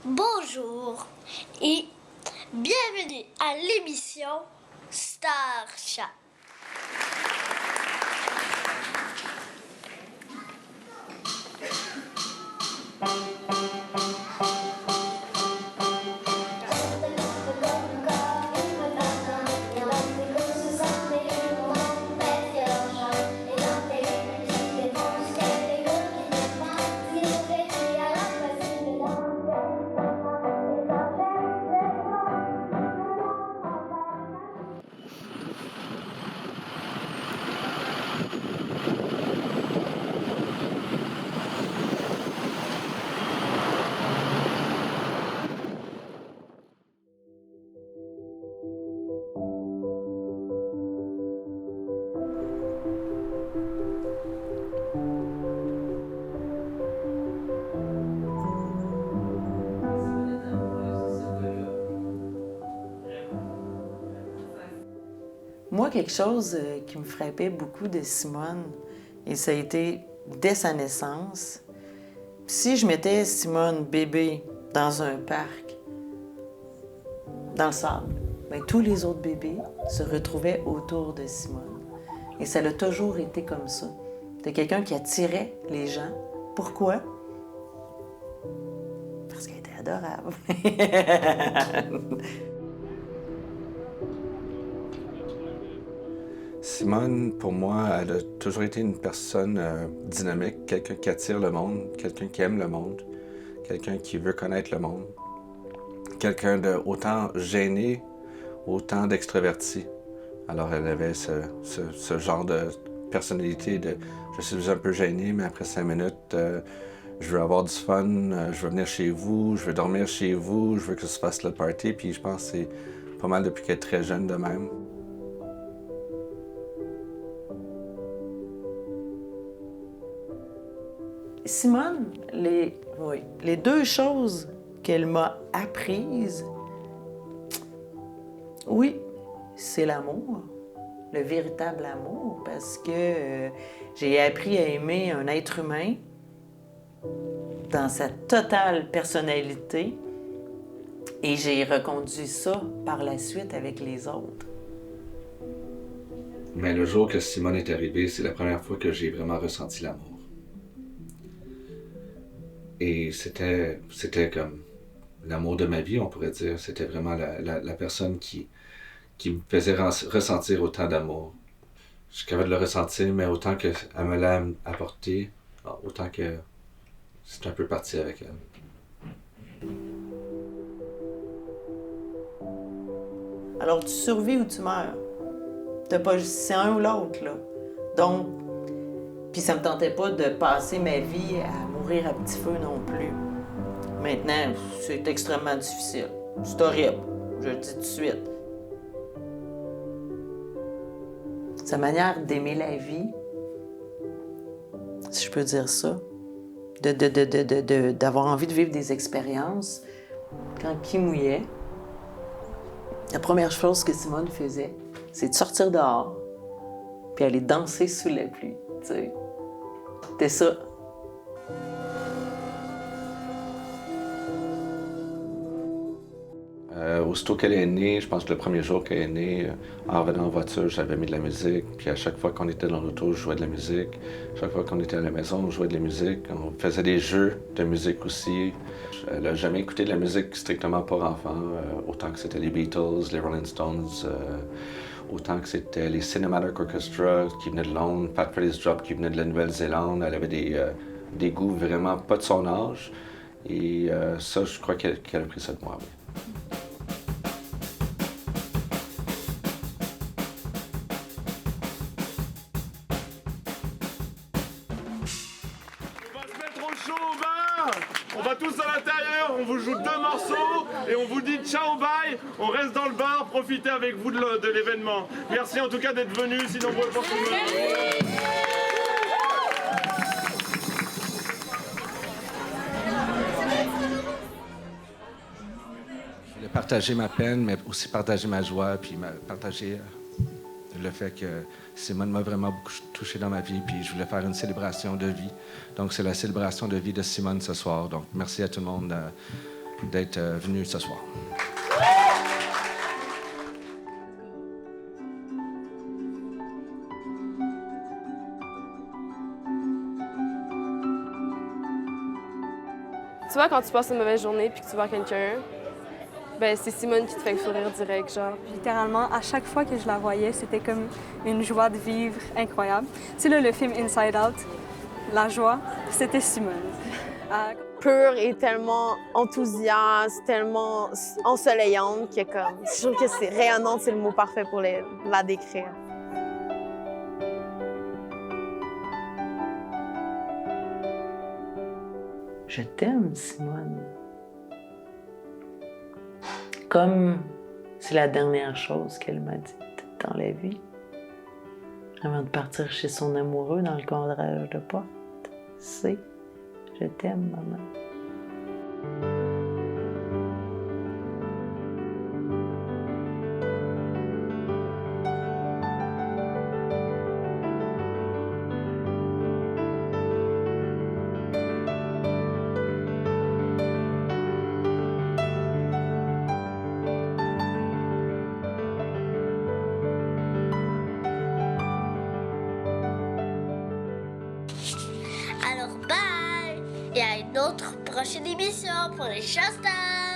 Bonjour et bienvenue à l'émission Star Chat. Moi, quelque chose qui me frappait beaucoup de Simone, et ça a été dès sa naissance, si je mettais Simone bébé dans un parc, dans le sable, bien, tous les autres bébés se retrouvaient autour de Simone. Et ça a toujours été comme ça. C'était quelqu'un qui attirait les gens. Pourquoi? Parce qu'elle était adorable. Simone, pour moi, elle a toujours été une personne dynamique, quelqu'un qui attire le monde, quelqu'un qui aime le monde, quelqu'un qui veut connaître le monde, quelqu'un de autant gêné, autant d'extraverti. Alors elle avait ce genre de personnalité de « je suis un peu gêné, mais après 5 minutes, je veux avoir du fun, je veux venir chez vous, je veux dormir chez vous, je veux que se fasse le party ». Puis je pense que c'est pas mal depuis qu'elle est très jeune de même. Simone, les deux choses qu'elle m'a apprises, oui, c'est l'amour, le véritable amour, parce que j'ai appris à aimer un être humain dans sa totale personnalité et j'ai reconduit ça par la suite avec les autres. Mais le jour que Simone est arrivée, c'est la première fois que j'ai vraiment ressenti l'amour. Et c'était comme l'amour de ma vie, on pourrait dire. C'était vraiment la personne qui me faisait ressentir autant d'amour. Je suis capable de le ressentir, mais autant qu'elle me l'a apporté, autant que c'est un peu parti avec elle. Alors, tu survis ou tu meurs. C'est un ou l'autre, là. Donc, puis ça me tentait pas de passer ma vie à mourir à petit feu non plus. Maintenant, c'est extrêmement difficile. C'est horrible, je le dis tout de suite. Sa manière d'aimer la vie, si je peux dire ça, d'avoir envie de vivre des expériences, quand il mouillait, la première chose que Simone faisait, c'est de sortir dehors, puis aller danser sous la pluie, tu sais. C'était ça. Aussitôt qu'elle est née, je pense que le premier jour qu'elle est née, en revenant en voiture, j'avais mis de la musique. Puis à chaque fois qu'on était dans l'auto, je jouais de la musique. Chaque fois qu'on était à la maison, on jouait de la musique. On faisait des jeux de musique aussi. Elle n'a jamais écouté de la musique strictement pour enfants, autant que c'était les Beatles, les Rolling Stones, autant que c'était les Cinematic Orchestra qui venaient de Londres, Pat Freddy's Drop qui venait de la Nouvelle-Zélande. Elle avait des goûts vraiment pas de son âge. Et ça, je crois qu'elle a pris ça de moi, oui. On va tous à l'intérieur, on vous joue 2 morceaux et on vous dit ciao, bye. On reste dans le bar, profitez avec vous de l'événement. Merci en tout cas d'être venus, si nombreux pour ce moment. Je voulais partager ma peine, mais aussi partager ma joie, puis partager le fait que Simone m'a vraiment beaucoup touché dans ma vie, puis je voulais faire une célébration de vie. Donc, c'est la célébration de vie de Simone ce soir. Donc, merci à tout le monde d'être venu ce soir. Tu vois, quand tu passes une mauvaise journée puis que tu vois quelqu'un, ben c'est Simone qui te fait sourire direct, genre. Littéralement, à chaque fois que je la voyais, c'était comme une joie de vivre incroyable. Tu sais, là, le film Inside Out, la joie, c'était Simone. Pure et tellement enthousiaste, tellement ensoleillante que comme, je trouve que c'est rayonnante, c'est le mot parfait pour la décrire. Je t'aime, Simone. Comme c'est la dernière chose qu'elle m'a dite dans la vie, avant de partir chez son amoureux dans le cadrage de porte. C'est « Je t'aime, maman ». Alors bye et à une autre prochaine émission pour les Showstars.